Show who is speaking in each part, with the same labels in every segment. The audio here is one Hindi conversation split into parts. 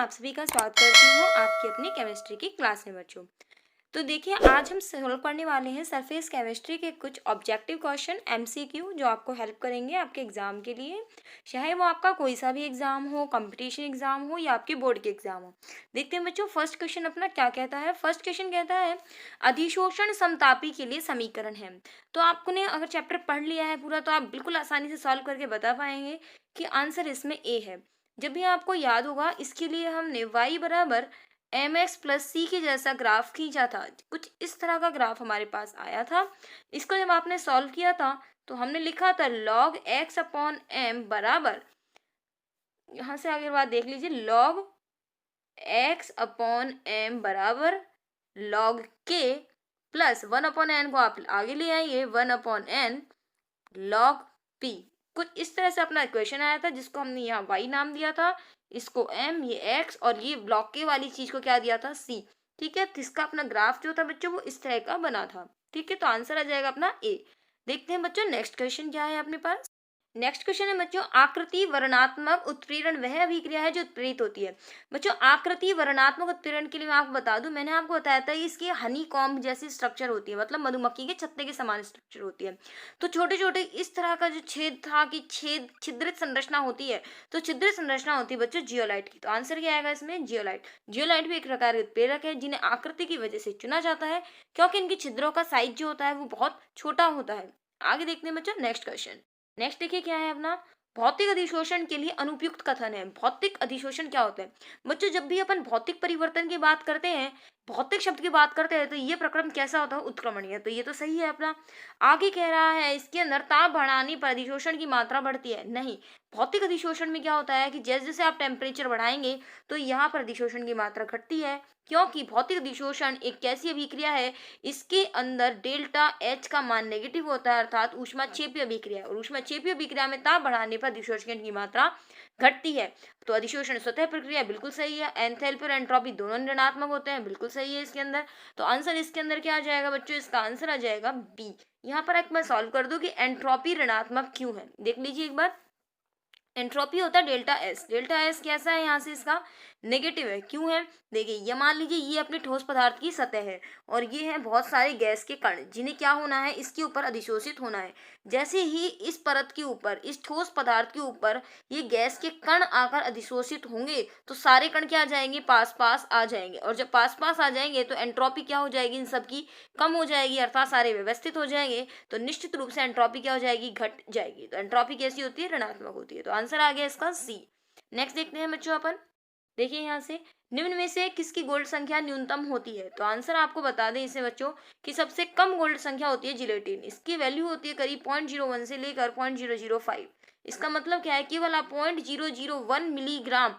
Speaker 1: आप सभी का स्वागत करती हूँ आपकी अपनी केमिस्ट्री की क्लास में बच्चों। तो देखिए आज हम सॉल्व करने वाले हैं सरफेस केमिस्ट्री के कुछ ऑब्जेक्टिव क्वेश्चन एमसीक्यू जो आपको हेल्प करेंगे आपके एग्जाम के लिए, चाहे वो आपका कोई सा भी एग्जाम हो, कंपटीशन एग्जाम हो या आपके बोर्ड के एग्जाम हो। देखते हैं बच्चों फर्स्ट क्वेश्चन अपना क्या कहता है। फर्स्ट क्वेश्चन कहता है अधिशोषण समतापी के लिए समीकरण है। तो आपने अगर चैप्टर पढ़ लिया है पूरा तो आप बिल्कुल आसानी से सॉल्व करके बता पाएंगे कि आंसर इसमें ए है। जब भी आपको याद होगा इसके लिए हमने y बराबर एम एक्स प्लस सी के जैसा ग्राफ खींचा था। कुछ इस तरह का ग्राफ हमारे पास आया था। इसको जब आपने सॉल्व किया था तो हमने लिखा था log x अपॉन एम बराबर, यहाँ से आगे बात देख लीजिए, log x अपॉन एम बराबर log k प्लस 1/n को आप आगे ले आइए 1/n log p। कुछ इस तरह से अपना इक्वेशन आया था जिसको हमने यहाँ y नाम दिया था, इसको m, ये x और ये ब्लॉक के वाली चीज को क्या दिया था c। ठीक है, तो इसका अपना ग्राफ जो था बच्चों वो इस तरह का बना था। ठीक है, तो आंसर आ जाएगा अपना a। देखते हैं बच्चों नेक्स्ट क्वेश्चन क्या है अपने पास। नेक्स्ट क्वेश्चन है बच्चों आकृति वर्णात्मक उत्प्रेरण वह अभिक्रिया है जो उत्प्रेरित होती है। बच्चों आकृति वर्णात्मक उत्प्रेरण के लिए मैं आपको बता दूं, मैंने आपको बताया था इसकी हनी कॉम्ब जैसी स्ट्रक्चर होती है, मतलब मधुमक्खी के छत्ते के समान स्ट्रक्चर होती है। तो छोटे छोटे इस तरह का जो छेद था कि छिद्रित संरचना होती है, तो छिद्रित संरचना होती है बच्चों जियोलाइट की। तो आंसर क्या आएगा इसमें, जियोलाइट। जियोलाइट भी एक प्रकार के उत्प्रेरक है जिन्हें आकृति की वजह से चुना जाता है क्योंकि इनकी छिद्रों का साइज जो होता है वो बहुत छोटा होता है। आगे देखते हैं बच्चों नेक्स्ट क्वेश्चन। नेक्स्ट देखिए क्या है अपना, भौतिक अधिशोषण के लिए अनुपयुक्त कथन है। भौतिक अधिशोषण क्या होता है बच्चों, जब भी अपन भौतिक परिवर्तन की बात करते हैं, भौतिक शब्द की बात करते हैं तो ये प्रक्रम कैसा होता है, उत्क्रमणीय। तो ये तो सही है अपना। आगे कह रहा है इसके अंदर ताप बढ़ाने पर अधिशोषण की मात्रा बढ़ती है, नहीं। भौतिक अधिशोषण में क्या होता है कि जैसे जैसे आप टेम्परेचर बढ़ाएंगे तो यहाँ पर अधिशोषण की मात्रा घटती है, क्योंकि भौतिक अधिशोषण एक कैसी अभिक्रिया है, इसके अंदर डेल्टा एच का मान नेगेटिव होता है, अर्थात ऊष्माक्षेपीय अभिक्रिया। और ऊष्माक्षेपीय अभिक्रिया में ताप बढ़ाने पर अधिशोषण की मात्रा घटती है। तो अधिशोषण स्वतः प्रक्रिया बिल्कुल सही है। एंथैल्पी और एंट्रोपी दोनों ऋणात्मक होते हैं, बिल्कुल सही है इसके अंदर। तो आंसर इसके अंदर क्या आ जाएगा बच्चों, इसका आंसर आ जाएगा बी। यहाँ पर एक मैं सॉल्व कर दूं कि एंट्रोपी ऋणात्मक क्यों है, देख लीजिए एक बार। एंट्रोपी होता है डेल्टा एस। डेल्टा एस कैसा है, यहाँ से इसका नेगेटिव है। क्यों है, देखिए ये मान लीजिए ये अपने ठोस पदार्थ की सतह है और ये है बहुत सारे गैस के कण जिन्हें क्या होना है, इसके ऊपर अधिशोषित होना है। जैसे ही इस परत के ऊपर, इस ठोस पदार्थ के ऊपर ये गैस के कण आकर अधिशोषित होंगे तो सारे कण क्या आ जाएंगे, पास पास आ जाएंगे। और जब पास पास आ जाएंगे तो एंट्रोपी क्या हो जाएगी, इन सबकी कम हो जाएगी, अर्थात सारे व्यवस्थित हो जाएंगे। तो निश्चित रूप से एंट्रोपी क्या हो जाएगी, घट जाएगी। तो एंट्रोपी कैसी होती है, ऋणात्मक होती है। तो आंसर आ गया इसका सी। नेक्स्ट देखते हैं बच्चों अपन। देखिए यहाँ से निम्न में से किसकी गोल्ड संख्या न्यूनतम होती है। तो आंसर आपको बता दें इसे बच्चों कि सबसे कम गोल्ड संख्या होती है जिलेटिन। इसकी वैल्यू होती है करीब 0.01 से लेकर 0.005। इसका मतलब क्या है, केवल आप 0.001 मिलीग्राम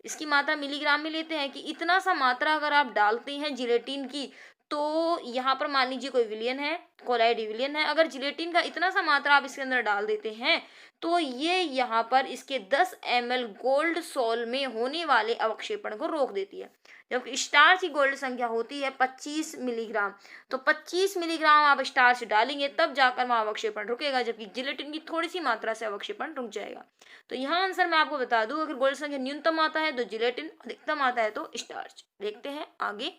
Speaker 1: इसकी मात्रा मिलीग्राम में लेते हैं कि इतना सा मात्रा अगर आप डालते हैं जिलेटिन की, तो यहाँ पर मान लीजिए कोई विलियन है, कोलाइड विलियन है, अगर जिलेटिन का इतना सा मात्रा आप इसके अंदर डाल देते हैं तो ये यहाँ पर इसके 10 ml गोल्ड सोल में होने वाले अवक्षेपण को रोक देती है। जबकि स्टार्च की गोल्ड संख्या होती है 25 मिलीग्राम। तो 25 मिलीग्राम आप स्टार्च डालेंगे तब जाकर वहां अवक्षेपण रुकेगा, जबकि जिलेटिन की थोड़ी सी मात्रा से अवक्षेपण रुक जाएगा। तो यहाँ आंसर मैं आपको बता दूं, अगर गोल्ड संख्या न्यूनतम आता है तो जिलेटिन, अधिकतम आता है तो स्टार्च। देखते हैं आगे,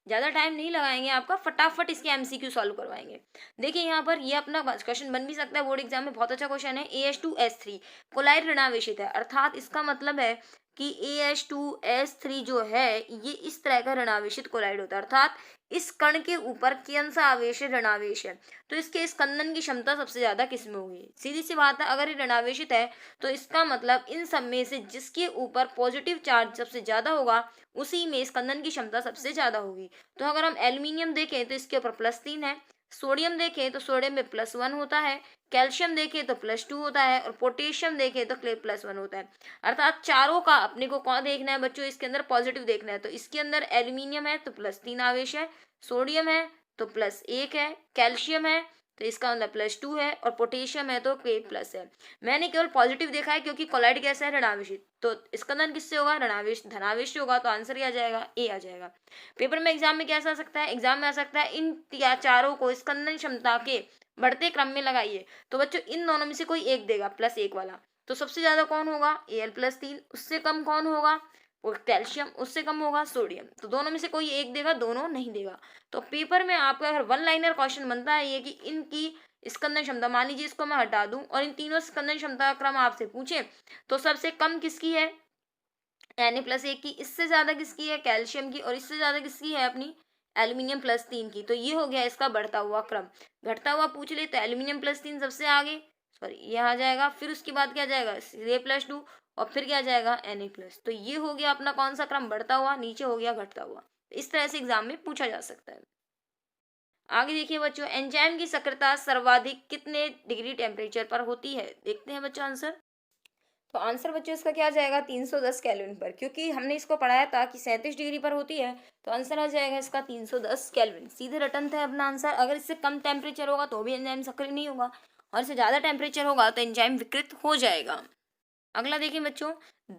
Speaker 1: ज्यादा टाइम नहीं लगाएंगे आपका, फटाफट इसके एमसीक्यू सॉल्व करवाएंगे। देखिए यहाँ पर ये अपना क्वेश्चन बन भी सकता है बोर्ड एग्जाम में, बहुत अच्छा क्वेश्चन है। AH2S3 कोलाइड ऋणावेशित है, अर्थात इसका मतलब है कि AH2S3 जो है ये इस तरह का ऋणावेशित कोलाइड होता है, अर्थात इस कण के ऊपर कौन सा आवेश है, ऋणावेश है। तो इसके स्कंदन की क्षमता सबसे ज्यादा किसमें होगी, सीधी सी बात है, अगर ये ऋणावेशित है तो इसका मतलब इन सब में से जिसके ऊपर पॉजिटिव चार्ज सबसे ज्यादा होगा उसी में स्कंदन की क्षमता सबसे ज्यादा होगी। तो अगर हम एल्यूमिनियम देखें तो इसके ऊपर +3 है, सोडियम देखें तो सोडियम में +1 होता है, कैल्शियम देखें तो +2 होता है और पोटेशियम देखें तो +1 होता है। अर्थात चारों का अपने को कौन देखना है बच्चों, इसके अंदर पॉजिटिव देखना है। तो इसके अंदर एल्यूमिनियम है तो +3 आवेश है, सोडियम है तो +1 है, कैल्शियम है तो इसका मतलब +2 है और पोटेशियम है तो K+ है। मैंने केवल पॉजिटिव देखा है क्योंकि कोलाइड कैसा है, ऋणावेशित। तो स्कंदन किससे होगा, ऋणावेश धनावेश से होगा। तो आंसर क्या आ जाएगा, ए आ जाएगा। पेपर में एग्जाम में कैसा आ सकता है, एग्जाम में आ सकता है इन चारों को स्कंदन क्षमता के बढ़ते क्रम में लगाइए। तो बच्चों इन दोनों में से कोई एक देगा +1 वाला, तो सबसे ज्यादा कौन होगा, Al+3। उससे कम कौन होगा, और कैल्शियम, उससे कम होगा सोडियम। तो दोनों में से कोई एक देगा, दोनों नहीं देगा। तो पेपर में आपका अगर वन लाइनर क्वेश्चन बनता है ये कि इनकी स्कंदन क्षमता, मान लीजिए इसको मैं हटा दूं और इन तीनों स्कंदन क्षमता का क्रम आपसे पूछे तो सबसे कम किसकी है Na+1 की, इससे ज्यादा किसकी है कैल्शियम की, और इससे ज्यादा किसकी है अपनी एल्यूमिनियम+3 की। तो ये हो गया इसका बढ़ता हुआ क्रम। घटता हुआ पूछ ले तो एल्यूमिनियम+3 सबसे आगे, सॉरी ये आ जाएगा, फिर उसके बाद क्या जाएगा Ca+2 और फिर क्या जाएगा Na+। तो ये हो गया अपना कौन सा क्रम, बढ़ता हुआ, नीचे हो गया घटता हुआ। इस तरह से एग्जाम में पूछा जा सकता है। आगे देखिए बच्चों, एंजाइम की सक्रियता सर्वाधिक कितने डिग्री टेम्परेचर पर होती है। देखते हैं बच्चों आंसर। तो आंसर बच्चों इसका क्या जाएगा 310 केल्विन पर, क्योंकि हमने इसको पढ़ाया था कि 37 डिग्री पर होती है। तो आंसर आ जाएगा इसका 310 केल्विन, सीधे रटन था अपना आंसर। अगर इससे कम टेम्परेचर होगा तो भी एंजाइम सक्रिय नहीं होगा, और इससे ज़्यादा टेम्परेचर होगा तो एंजाइम विकृत हो जाएगा। अगला देखिए बच्चों,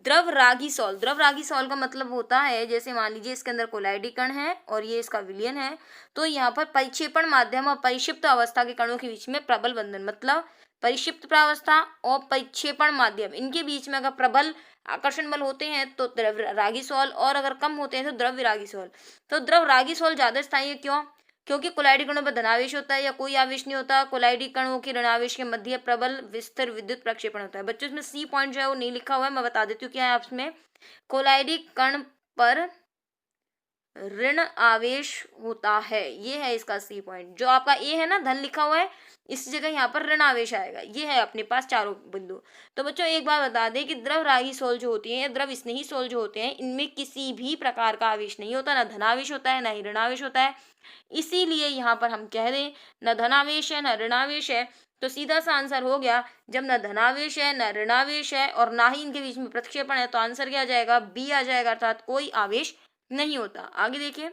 Speaker 1: द्रव रागी सॉल। द्रव रागी सॉल का मतलब होता है, जैसे मान लीजिए इसके अंदर कोलाइडी कण है और ये इसका विलयन है, तो यहाँ पर परिक्षेपण माध्यम और परिक्षिप्त अवस्था के कणों के बीच में प्रबल बंधन, मतलब परिक्षिप्त प्रावस्था और परिक्षेपण माध्यम, इनके बीच में अगर प्रबल आकर्षण बल होते हैं तो द्रव रागी सॉल, और अगर कम होते हैं तो द्रव विरागी सॉल। तो द्रव रागी सॉल ज्यादा स्थायी है, क्यों? क्योंकि कोलाइडी कणों पर धनावेश होता है या कोई आवेश नहीं होता। कोलाइडी कणों के ऋणावेश के मध्य प्रबल विस्तर विद्युत प्रक्षेपण होता है। बच्चों इसमें सी पॉइंट जो है वो नहीं लिखा हुआ है, मैं बता देती हूँ क्या है आपमें। कोलाइडी कण पर ऋण आवेश होता है, ये है इसका सी पॉइंट। जो आपका ए है ना, धन लिखा हुआ है, इस जगह यहाँ पर ऋण आवेश आएगा। ये है अपने पास चारों बिंदु। तो बच्चों एक बात बता दें कि द्रव रागी सोल जो होती है या द्रव स्नेही सोल जो होते हैं, इनमें किसी भी प्रकार का आवेश नहीं होता, ना धनावेश होता है ना ही ऋणावेश होता है। इसीलिए यहाँ पर हम कह दें न धनावेश है न ऋणावेश है, तो सीधा सा आंसर हो गया, जब न धनावेश है न ऋणावेश है और ना ही इनके बीच में प्रतिक्षेपण है, तो आंसर क्या आ जाएगा, बी आ जाएगा, अर्थात कोई आवेश नहीं होता। आगे देखिए,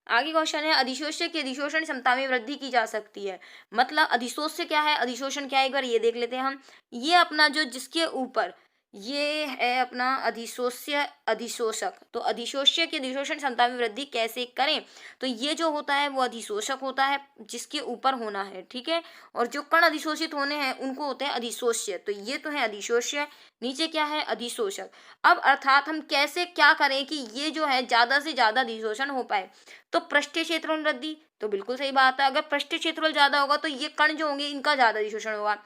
Speaker 1: आगे क्वेश्चन है, अधिशोष्य की अधिशोषण क्षमता में वृद्धि की जा सकती है। मतलब अधिशोष्य क्या है, अधिशोषण क्या है, एक बार ये देख लेते हैं हम। ये अपना जो जिसके ऊपर ये है अपना अधिशोष्य अधिशोषक, तो अधिशोष्य की अधिशोषण क्षमता में वृद्धि कैसे करें, तो ये जो होता है वो अधिशोषक होता है जिसके ऊपर होना है, ठीक है। और जो कण अधिशोषित होने हैं उनको होते हैं अधिशोष्य, तो ये तो है अधिशोष्य, नीचे क्या है अधिशोषक। अब अर्थात हम कैसे क्या करें कि ये जो है ज्यादा से ज्यादा अधिशोषण हो पाए, तो पृष्ठीय क्षेत्रफल वृद्धि, तो बिल्कुल सही बात है। अगर पृष्ठीय क्षेत्रफल ज्यादा होगा तो ये कण जो होंगे इनका ज्यादा अधिशोषण होगा।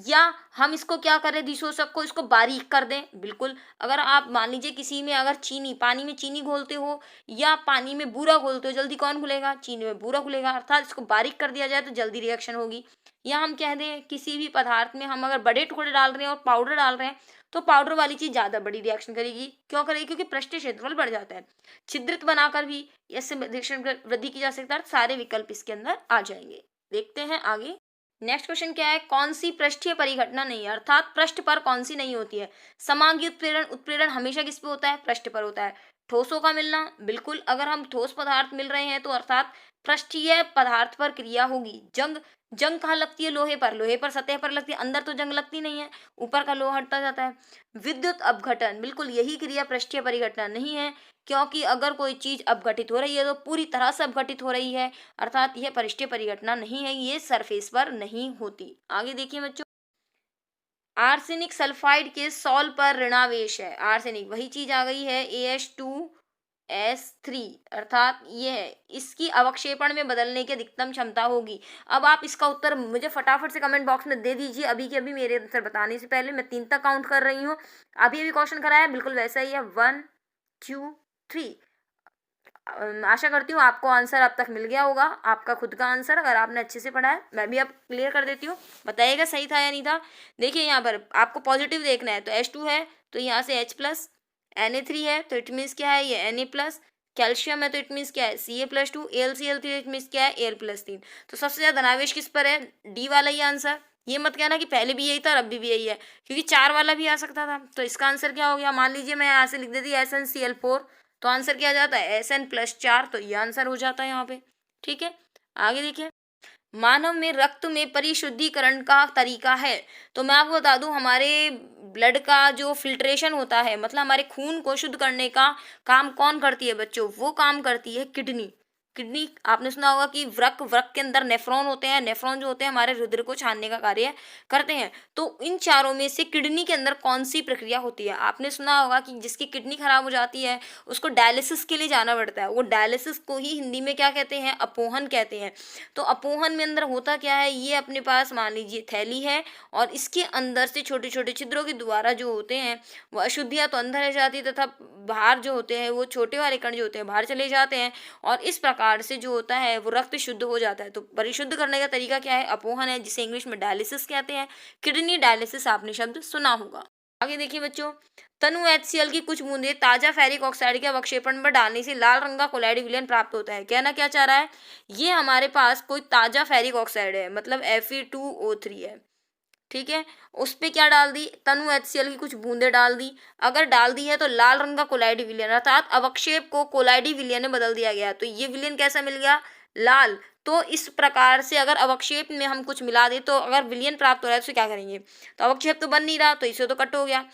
Speaker 1: या हम इसको क्या करें, अधिशोषक को इसको बारीक कर दें, बिल्कुल। अगर आप मान लीजिए किसी में अगर चीनी, पानी में चीनी घोलते हो या पानी में बूरा घोलते हो, जल्दी कौन घुलेगा, चीनी में बूरा घुलेगा, अर्थात इसको बारीक कर दिया जाए तो जल्दी रिएक्शन होगी। या हम कह दें किसी भी पदार्थ में हम अगर बड़े टुकड़े डाल रहे हैं और पाउडर डाल रहे हैं, तो पाउडर वाली चीज ज्यादा बड़ी रिएक्शन करेगी, क्यों करेगी, क्योंकि पृष्ठीय क्षेत्रफल बढ़ जाता है। छिद्रित बनाकर भी इससे वृद्धि की जा सकती है। सारे विकल्प इसके अंदर आ जाएंगे। देखते हैं आगे, नेक्स्ट क्वेश्चन क्या है, कौन सी पृष्ठीय परिघटना नहीं है, अर्थात पृष्ठ पर कौन सी नहीं होती है। समांगी उत्प्रेरण, उत्प्रेरण हमेशा किस पे होता है, पृष्ठ पर होता है। ठोसों का मिलना, बिल्कुल, अगर हम ठोस पदार्थ मिल रहे हैं तो अर्थात पृष्ठीय पदार्थ पर क्रिया होगी। जंग, जंग कहाँ लगती है, लोहे पर, लोहे पर सतह पर लगती है, अंदर तो जंग लगती नहीं है, ऊपर का लोहा हटता जाता है। विद्युत अपघटन, बिल्कुल यही क्रिया पृष्ठीय परिघटना नहीं है, क्योंकि अगर कोई चीज अपघटित हो रही है तो पूरी तरह से अपघटित हो रही है, अर्थात यह पृष्ठीय परिघटना नहीं है, ये सरफेस पर नहीं होती। आगे देखिए बच्चों, आर्सेनिक सल्फाइड के सॉल पर ऋणावेश है। आर्सेनिक वही चीज आ गई है AH2S3, अर्थात ये है, इसकी अवक्षेपण में बदलने की अधिकतम क्षमता होगी। अब आप इसका उत्तर मुझे फटाफट से कमेंट बॉक्स में दे दीजिए, अभी के अभी मेरे आंसर बताने से पहले। मैं 3 तक काउंट कर रही हूँ, अभी अभी क्वेश्चन कराया बिल्कुल वैसा ही है, 1 2 3। आशा करती हूँ आपको आंसर अब तक मिल गया होगा, आपका खुद का आंसर, अगर आपने अच्छे से पढ़ा है। मैं भी अब क्लियर कर देती हूँ, बताइएगा सही था या नहीं था। देखिए यहाँ पर आपको पॉजिटिव देखना है, तो H2 है तो यहाँ से H+, Na3 है तो इट मीन्स क्या है, ये Na+, कैल्शियम है तो इट मीन्स क्या है, Ca+2, AlCl3 इट मीन्स क्या है, Al+3। तो सबसे ज्यादा धनावेश किस पर है, डी वाला ही आंसर। ये मत कहना कि पहले भी यही था और अब भी यही है, क्योंकि 4 वाला भी आ सकता था। तो इसका आंसर क्या हो गया, मान लीजिए मैं यहाँ से लिख देती SnCl4, तो आंसर क्या आ जाता है Sn+4, तो ये आंसर हो जाता है यहाँ पे, ठीक है। आगे देखिए, मानव में रक्त में परिशुद्धिकरण का तरीका है। तो मैं आपको बता दूं, हमारे ब्लड का जो फिल्ट्रेशन होता है, मतलब हमारे खून को शुद्ध करने का काम कौन करती है बच्चों, वो काम करती है किडनी। किडनी आपने सुना होगा कि वृक्क, वृक्क के अंदर नेफ्रॉन होते हैं, नेफ्रॉन जो होते हैं हमारे रुधिर को छानने का कार्य करते हैं। तो इन चारों में से किडनी के अंदर कौन सी प्रक्रिया होती है? आपने सुना होगा कि जिसकी किडनी खराब हो जाती है उसको डायलिसिस के लिए जाना पड़ता है। वो डायलिसिस को ही हिंदी में क्या कहते हैं? अपोहन कहते हैं। तो अपोहन में अंदर होता क्या है? ये अपने पास मान लीजिए थैली है और इसके अंदर से छोटे छोटे छिद्रों के द्वारा जो होते हैं वो अशुद्धियां तो अंदर रह जाती है तथा बाहर जो होते हैं वो छोटे वाले कण जो होते हैं बाहर चले जाते हैं और इस प्रकार से जो होता है वो रक्त शुद्ध हो जाता है। तो परिशुद्ध करने का तरीका क्या है? अपोहन है, जिसे इंग्लिश में डायलिसिस कहते हैं। किडनी डायलिसिस आपने शब्द सुना होगा। आगे देखिए बच्चों, तनु HCl की कुछ बूंदे ताजा फेरिक ऑक्साइड के अवक्षेपण पर डालने से लाल रंग का कोलाइड विलयन प्राप्त होता है। कहना क्या चाह रहा है? ये हमारे पास कोई ताजा फेरिक ऑक्साइड है, मतलब Fe2O3 है, ठीक है। उस पे क्या डाल दी? तनु HCl की कुछ बूंदे डाल दी। अगर डाल दी है तो लाल रंग का कोलाइडी विलयन अर्थात अवक्षेप को कोलाइडी विलयन में बदल दिया गया। तो ये विलयन कैसा मिल गया? लाल। तो इस प्रकार से अगर अवक्षेप में हम कुछ मिला दे तो अगर विलयन प्राप्त हो रहा है तो क्या करेंगे? तो अवक्षेप तो बन नहीं रहा तो इसे तो कट हो गया।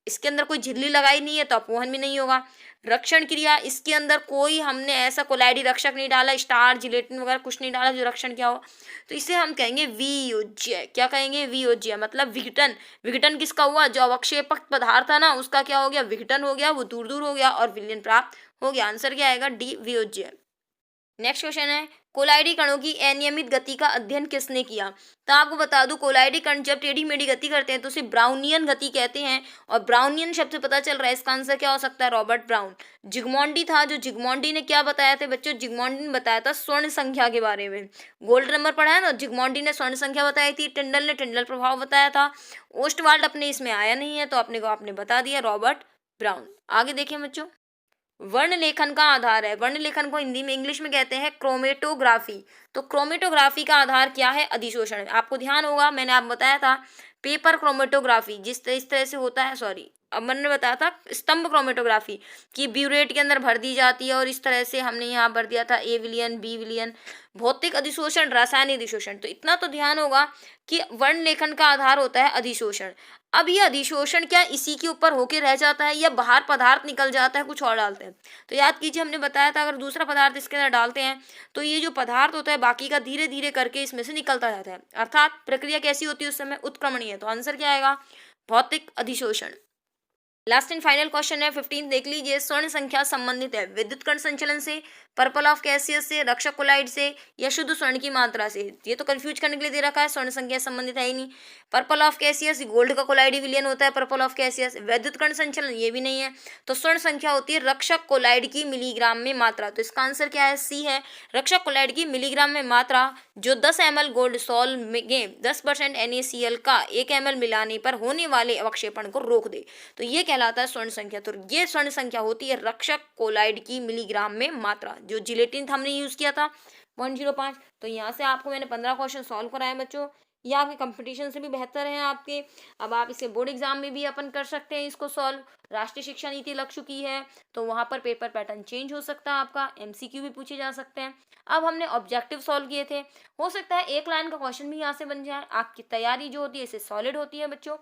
Speaker 1: इसके अंदर कोई झिल्ली लगाई नहीं है तो अपोहन भी नहीं होगा। रक्षण क्रिया, इसके अंदर कोई हमने ऐसा कोलाइडी रक्षक नहीं डाला, स्टार जिलेटिन वगैरह कुछ नहीं डाला जो रक्षण क्या हो, तो इसे हम कहेंगे वियोज्य। क्या कहेंगे? वियोज्य, मतलब विघटन। विघटन किसका हुआ? जो अवक्षेपक पदार्थ था ना उसका क्या हो गया? विघटन हो गया, वो दूर दूर हो गया और विलयन प्राप्त हो गया। आंसर क्या आएगा? डी, वियोज्य। नेक्स्ट क्वेश्चन है, कोलाइडी कणों की अनियमित गति का अध्ययन किसने किया? तो आपको बता दूं, कोलाइडी कण जब टेढ़ी मेढ़ी गति करते हैं तो उसे ब्राउनियन गति कहते हैं और ब्राउनियन शब्द से पता चल रहा है इसका आंसर क्या हो सकता है? Robert brown. जिग्मोंडी था, जो जिग्मोंडी ने क्या बताया था बच्चों? जिग्मोंडी ने बताया था स्वर्ण संख्या के बारे में। गोल्ड नंबर पढ़ा है ना, जिग्मोंडी ने स्वर्ण संख्या बताई थी, टिंडल ने टिंडल प्रभाव बताया था, ओस्टवाल्ड अपने इसमें आया नहीं है तो अपने को आपने बता दिया रॉबर्ट ब्राउन। आगे देखिए बच्चों, वर्ण लेखन का आधार है। वर्ण लेखन को हिंदी में इंग्लिश में कहते हैं क्रोमेटोग्राफी। तो क्रोमेटोग्राफी का आधार क्या है? अधिशोषण। आपको ध्यान होगा मैंने आप बताया था पेपर क्रोमेटोग्राफी इस तरह से होता है, सॉरी अब मैंने बताया था स्तंभ क्रोमेटोग्राफी कि ब्यूरेट के अंदर भर दी जाती है और इस तरह से हमने यहाँ भर दिया था ए विलियन, बी विलियन। भौतिक अधिशोषण, रासायनिक अधिशोषण। तो इतना तो ध्यान होगा कि वर्ण लेखन का आधार होता है अधिशोषण। अब ये अधिशोषण क्या इसी के ऊपर होके रह जाता है या बाहर पदार्थ निकल जाता है, कुछ और डालते हैं? तो याद कीजिए हमने बताया था अगर दूसरा पदार्थ इसके अंदर डालते हैं तो ये जो पदार्थ होता है बाकी का धीरे धीरे करके इसमें से निकलता जाता है, अर्थात प्रक्रिया कैसी होती है उस समय? उत्क्रमणीय। तो आंसर क्या आएगा? भौतिक अधिशोषण। लास्ट एंड फाइनल क्वेश्चन है 15 देख लीजिए, स्वर्ण संख्या संबंधित है विद्युत कण संचलन से, पर्पल ऑफ कैसियस से, रक्षक कोलाइड से या शुद्ध स्वर्ण की मात्रा से? ये तो कंफ्यूज करने के लिए दे रखा है, स्वर्ण संख्या संबंधित है ही नहीं। पर्पल ऑफ कैसियस गोल्ड का कोलाइडी विलियन होता है पर्पल ऑफ कैसियस। विद्युत कण संचलन ये भी नहीं है। तो स्वर्ण संख्या होती है रक्षक कोलाइड की मिलीग्राम में मात्रा। तो इसका आंसर क्या है? सी है, रक्षक कोलाइड की मिलीग्राम में मात्रा जो 10 ml गोल्ड सॉल में 10% NaCl का 1 ml मिलाने पर होने वाले अवक्षेपण को रोक दे, तो ये कहलाता है स्वर्ण संख्या। तो ये स्वर्ण संख्या होती है रक्षक कोलाइड की मिलीग्राम में मात्रा। जो जिलेटिन हमने यूज किया था 105। तो यहाँ से आपको मैंने 15 क्वेश्चन सॉल्व कराए बच्चों। ये आपके कंपटीशन से भी बेहतर है आपके। अब आप इसे बोर्ड एग्जाम में भी अपन कर सकते हैं इसको सॉल्व। राष्ट्रीय शिक्षा नीति लग चुकी है तो वहां पर पेपर पैटर्न चेंज हो सकता है, आपका MCQ भी पूछे जा सकते हैं। अब हमने ऑब्जेक्टिव सॉल्व किए थे, हो सकता है एक लाइन का क्वेश्चन भी यहाँ से बन जाए। आपकी तैयारी जो होती है इससे सॉलिड होती है बच्चों।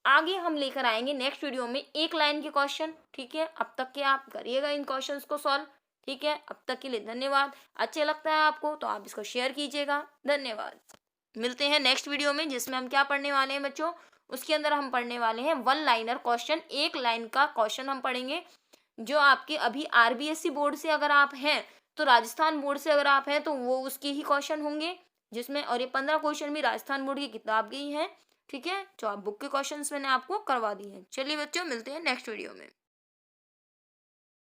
Speaker 1: आगे हम लेकर आएंगे नेक्स्ट वीडियो में एक लाइन के क्वेश्चन, ठीक है। अब तक के आप करिएगा इन क्वेश्चंस को सॉल्व, ठीक है। अब तक के लिए धन्यवाद। अच्छे लगता है आपको तो आप इसको शेयर कीजिएगा। धन्यवाद। मिलते हैं नेक्स्ट वीडियो में जिसमें हम क्या पढ़ने वाले हैं बच्चों? उसके अंदर हम पढ़ने वाले हैं 1 लाइनर क्वेश्चन। एक लाइन का क्वेश्चन हम पढ़ेंगे जो आपके अभी RBSC बोर्ड से अगर आप हैं तो राजस्थान बोर्ड से अगर आप हैं तो वो उसके ही क्वेश्चन होंगे जिसमें, और ये 15 क्वेश्चन भी राजस्थान बोर्ड की किताब के ही हैं, ठीक है, जो आप बुक के क्वेश्चंस मैंने आपको करवा दी हैं। चलिए बच्चों मिलते हैं नेक्स्ट वीडियो में।